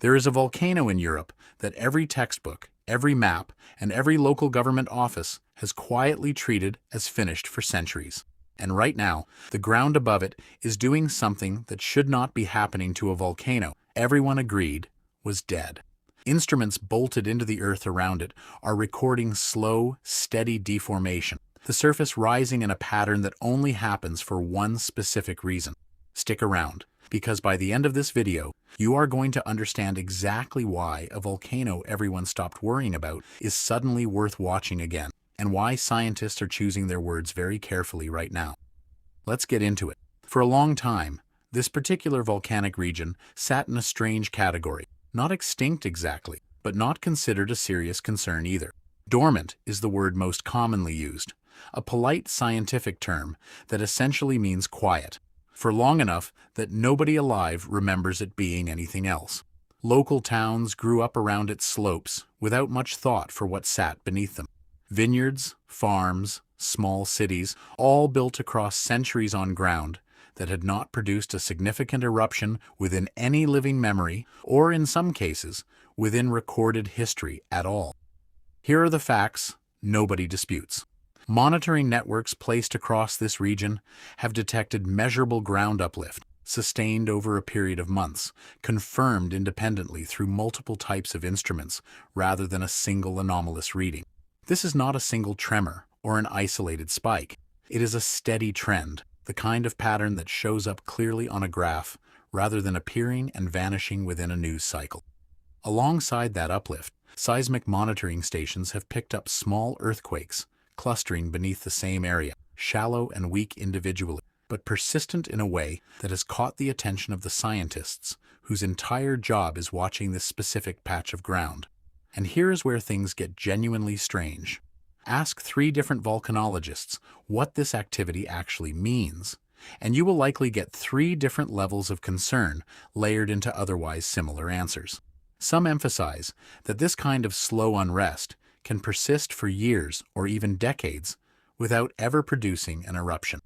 There is a volcano in Europe that every textbook, every map, and every local government office has quietly treated as finished for centuries. And right now, the ground above it is doing something that should not be happening to a volcano. Everyone agreed was dead. Instruments bolted into the earth around it are recording slow, steady deformation, the surface rising in a pattern that only happens for one specific reason. Stick around, because by the end of this video, you are going to understand exactly why a volcano everyone stopped worrying about is suddenly worth watching again, and why scientists are choosing their words very carefully right now. Let's get into it. For a long time, this particular volcanic region sat in a strange category. Not extinct exactly, but not considered a serious concern either. Dormant is the word most commonly used, a polite scientific term that essentially means quiet, for long enough that nobody alive remembers it being anything else. Local towns grew up around its slopes without much thought for what sat beneath them. Vineyards, farms, small cities, all built across centuries on ground that had not produced a significant eruption within any living memory, or in some cases, within recorded history at all. Here are the facts nobody disputes. Monitoring networks placed across this region have detected measurable ground uplift, sustained over a period of months, confirmed independently through multiple types of instruments rather than a single anomalous reading. This is not a single tremor or an isolated spike. It is a steady trend, the kind of pattern that shows up clearly on a graph rather than appearing and vanishing within a news cycle. Alongside that uplift, seismic monitoring stations have picked up small earthquakes, clustering beneath the same area, shallow and weak individually, but persistent in a way that has caught the attention of the scientists whose entire job is watching this specific patch of ground. And here is where things get genuinely strange. Ask 3 different volcanologists what this activity actually means, and you will likely get 3 different levels of concern layered into otherwise similar answers. Some emphasize that this kind of slow unrest can persist for years or even decades without ever producing an eruption.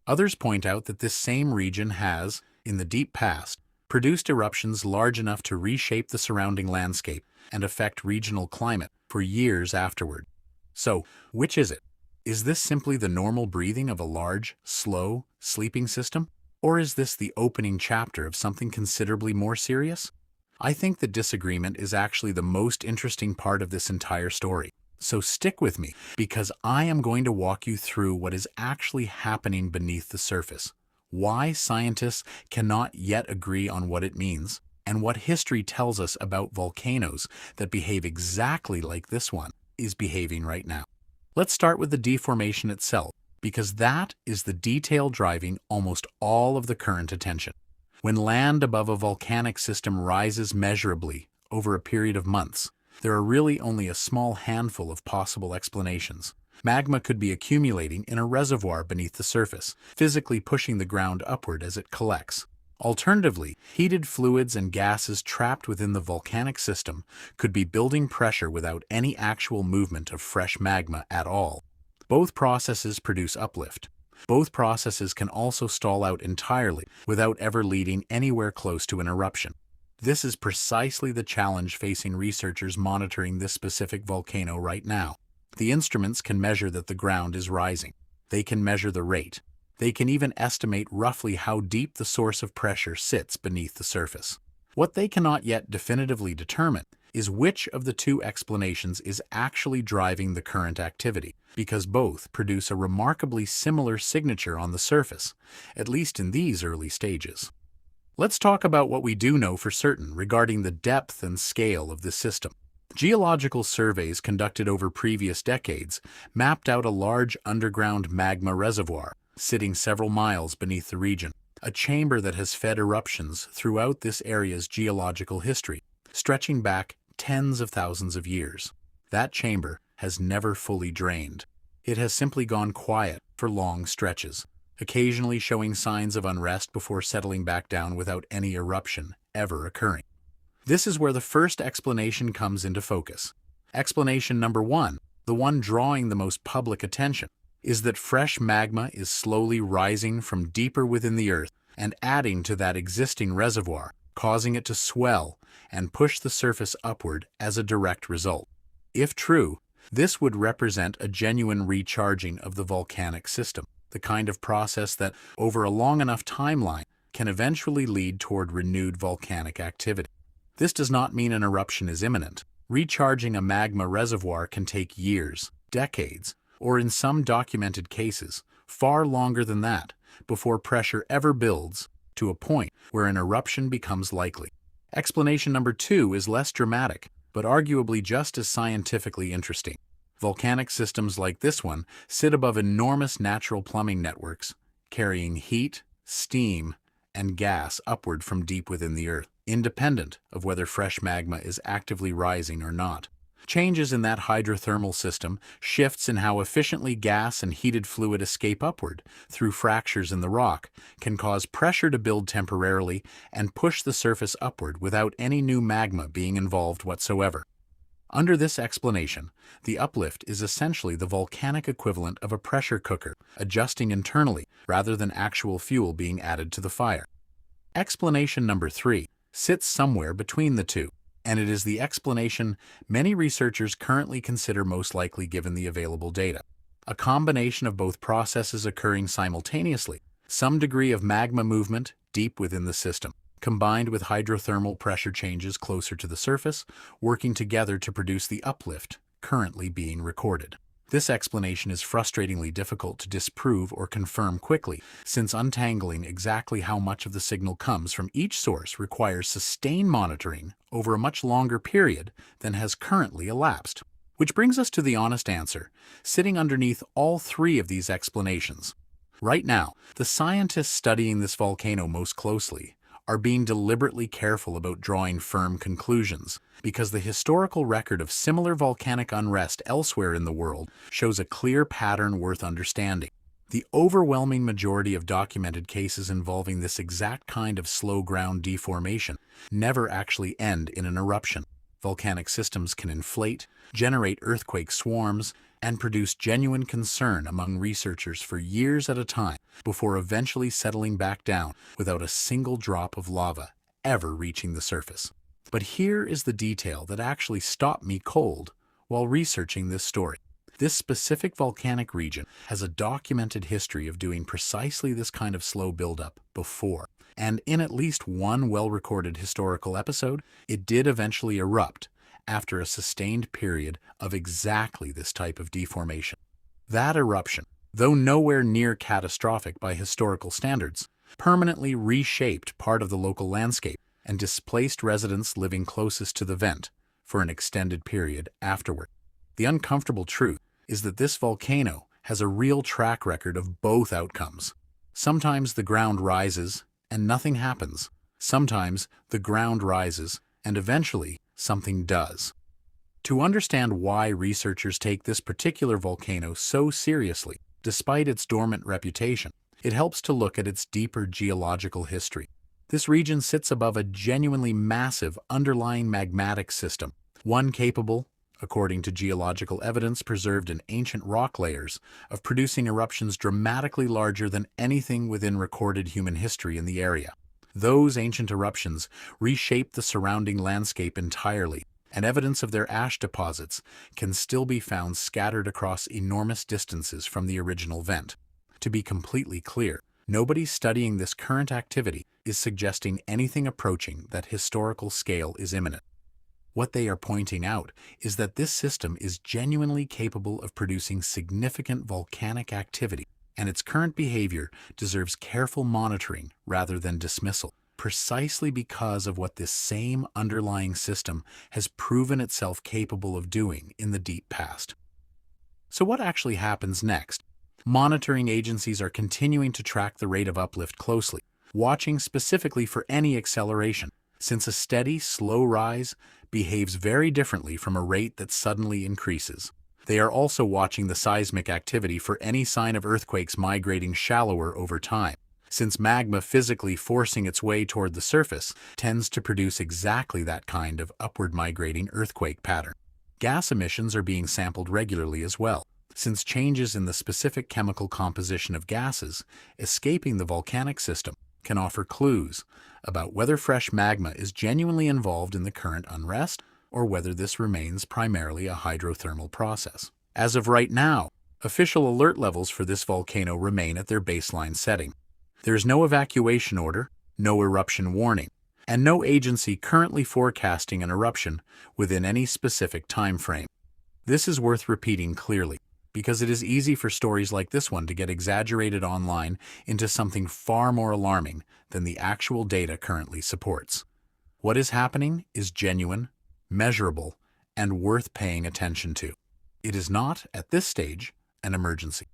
Others point out that this same region has, in the deep past, produced eruptions large enough to reshape the surrounding landscape and affect regional climate for years afterward. So, which is it? Is this simply the normal breathing of a large, slow, sleeping system? Or is this the opening chapter of something considerably more serious? I think the disagreement is actually the most interesting part of this entire story. So stick with me, because I am going to walk you through what is actually happening beneath the surface, why scientists cannot yet agree on what it means, and what history tells us about volcanoes that behave exactly like this one is behaving right now. Let's start with the deformation itself, because that is the detail driving almost all of the current attention. When land above a volcanic system rises measurably over a period of months, there are really only a small handful of possible explanations. Magma could be accumulating in a reservoir beneath the surface, physically pushing the ground upward as it collects. Alternatively, heated fluids and gases trapped within the volcanic system could be building pressure without any actual movement of fresh magma at all. Both processes produce uplift. Both processes can also stall out entirely without ever leading anywhere close to an eruption. This is precisely the challenge facing researchers monitoring this specific volcano right now. The instruments can measure that the ground is rising. They can measure the rate. They can even estimate roughly how deep the source of pressure sits beneath the surface. What they cannot yet definitively determine is which of the 2 explanations is actually driving the current activity, because both produce a remarkably similar signature on the surface, at least in these early stages. Let's talk about what we do know for certain regarding the depth and scale of this system. Geological surveys conducted over previous decades mapped out a large underground magma reservoir sitting several miles beneath the region, a chamber that has fed eruptions throughout this area's geological history, stretching back tens of thousands of years. That chamber has never fully drained. It has simply gone quiet for long stretches, occasionally showing signs of unrest before settling back down without any eruption ever occurring. This is where the first explanation comes into focus. Explanation number 1, the one drawing the most public attention, is that fresh magma is slowly rising from deeper within the earth and adding to that existing reservoir, causing it to swell and push the surface upward as a direct result. If true, this would represent a genuine recharging of the volcanic system, the kind of process that, over a long enough timeline, can eventually lead toward renewed volcanic activity. This does not mean an eruption is imminent. Recharging a magma reservoir can take years, decades, or in some documented cases, far longer than that, before pressure ever builds to a point where an eruption becomes likely. Explanation number 2 is less dramatic, but arguably just as scientifically interesting. Volcanic systems like this one sit above enormous natural plumbing networks, carrying heat, steam, and gas upward from deep within the Earth, independent of whether fresh magma is actively rising or not. Changes in that hydrothermal system, shifts in how efficiently gas and heated fluid escape upward through fractures in the rock, can cause pressure to build temporarily and push the surface upward without any new magma being involved whatsoever. Under this explanation, the uplift is essentially the volcanic equivalent of a pressure cooker, adjusting internally rather than actual fuel being added to the fire. Explanation number 3 sits somewhere between the two, and it is the explanation many researchers currently consider most likely given the available data. A combination of both processes occurring simultaneously, some degree of magma movement deep within the system, combined with hydrothermal pressure changes closer to the surface, working together to produce the uplift currently being recorded. This explanation is frustratingly difficult to disprove or confirm quickly, since untangling exactly how much of the signal comes from each source requires sustained monitoring over a much longer period than has currently elapsed. Which brings us to the honest answer, sitting underneath all 3 of these explanations. Right now, the scientists studying this volcano most closely are being deliberately careful about drawing firm conclusions, because the historical record of similar volcanic unrest elsewhere in the world shows a clear pattern worth understanding. The overwhelming majority of documented cases involving this exact kind of slow ground deformation never actually end in an eruption. Volcanic systems can inflate, generate earthquake swarms, and produce genuine concern among researchers for years at a time before eventually settling back down without a single drop of lava ever reaching the surface. But here is the detail that actually stopped me cold while researching this story. This specific volcanic region has a documented history of doing precisely this kind of slow buildup before, and in at least one well-recorded historical episode, it did eventually erupt after a sustained period of exactly this type of deformation. That eruption, though nowhere near catastrophic by historical standards, permanently reshaped part of the local landscape and displaced residents living closest to the vent for an extended period afterward. The uncomfortable truth is that this volcano has a real track record of both outcomes. Sometimes the ground rises and nothing happens. Sometimes the ground rises and eventually something does. To understand why researchers take this particular volcano so seriously, despite its dormant reputation, it helps to look at its deeper geological history. This region sits above a genuinely massive underlying magmatic system, one capable, according to geological evidence preserved in ancient rock layers, of producing eruptions dramatically larger than anything within recorded human history in the area. Those ancient eruptions reshaped the surrounding landscape entirely, and evidence of their ash deposits can still be found scattered across enormous distances from the original vent. To be completely clear, nobody studying this current activity is suggesting anything approaching that historical scale is imminent. What they are pointing out is that this system is genuinely capable of producing significant volcanic activity, and its current behavior deserves careful monitoring rather than dismissal, precisely because of what this same underlying system has proven itself capable of doing in the deep past. So what actually happens next? Monitoring agencies are continuing to track the rate of uplift closely, watching specifically for any acceleration, since a steady, slow rise behaves very differently from a rate that suddenly increases. They are also watching the seismic activity for any sign of earthquakes migrating shallower over time, since magma physically forcing its way toward the surface tends to produce exactly that kind of upward migrating earthquake pattern. Gas emissions are being sampled regularly as well, since changes in the specific chemical composition of gases escaping the volcanic system can offer clues about whether fresh magma is genuinely involved in the current unrest or whether this remains primarily a hydrothermal process. As of right now, official alert levels for this volcano remain at their baseline setting. There is no evacuation order, no eruption warning, and no agency currently forecasting an eruption within any specific time frame. This is worth repeating clearly, because it is easy for stories like this one to get exaggerated online into something far more alarming than the actual data currently supports. What is happening is genuine, measurable, and worth paying attention to. It is not, at this stage, an emergency.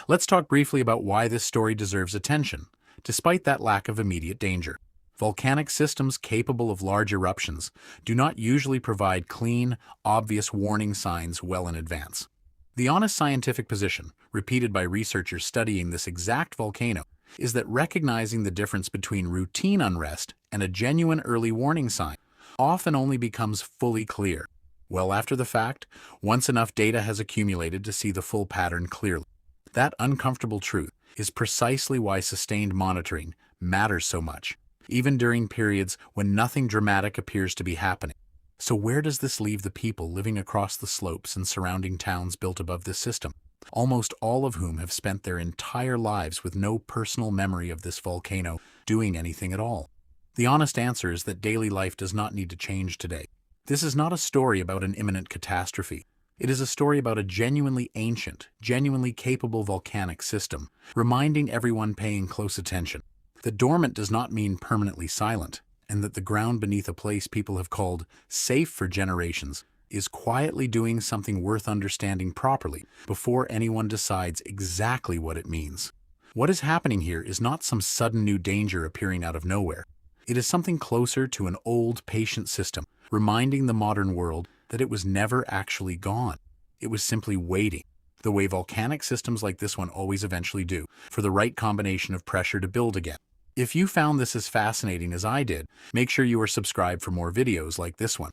Let's talk briefly about why this story deserves attention, despite that lack of immediate danger. Volcanic systems capable of large eruptions do not usually provide clean, obvious warning signs well in advance. The honest scientific position, repeated by researchers studying this exact volcano, is that recognizing the difference between routine unrest and a genuine early warning sign often only becomes fully clear well after the fact, once enough data has accumulated to see the full pattern clearly. That uncomfortable truth is precisely why sustained monitoring matters so much, even during periods when nothing dramatic appears to be happening. So where does this leave the people living across the slopes and surrounding towns built above this system, almost all of whom have spent their entire lives with no personal memory of this volcano doing anything at all? The honest answer is that daily life does not need to change today. This is not a story about an imminent catastrophe. It is a story about a genuinely ancient, genuinely capable volcanic system, reminding everyone paying close attention that dormant does not mean permanently silent, and that the ground beneath a place people have called safe for generations is quietly doing something worth understanding properly before anyone decides exactly what it means. What is happening here is not some sudden new danger appearing out of nowhere. It is something closer to an old, patient system, reminding the modern world that it was never actually gone. It was simply waiting, the way volcanic systems like this one always eventually do, for the right combination of pressure to build again. If you found this as fascinating as I did, make sure you are subscribed for more videos like this one.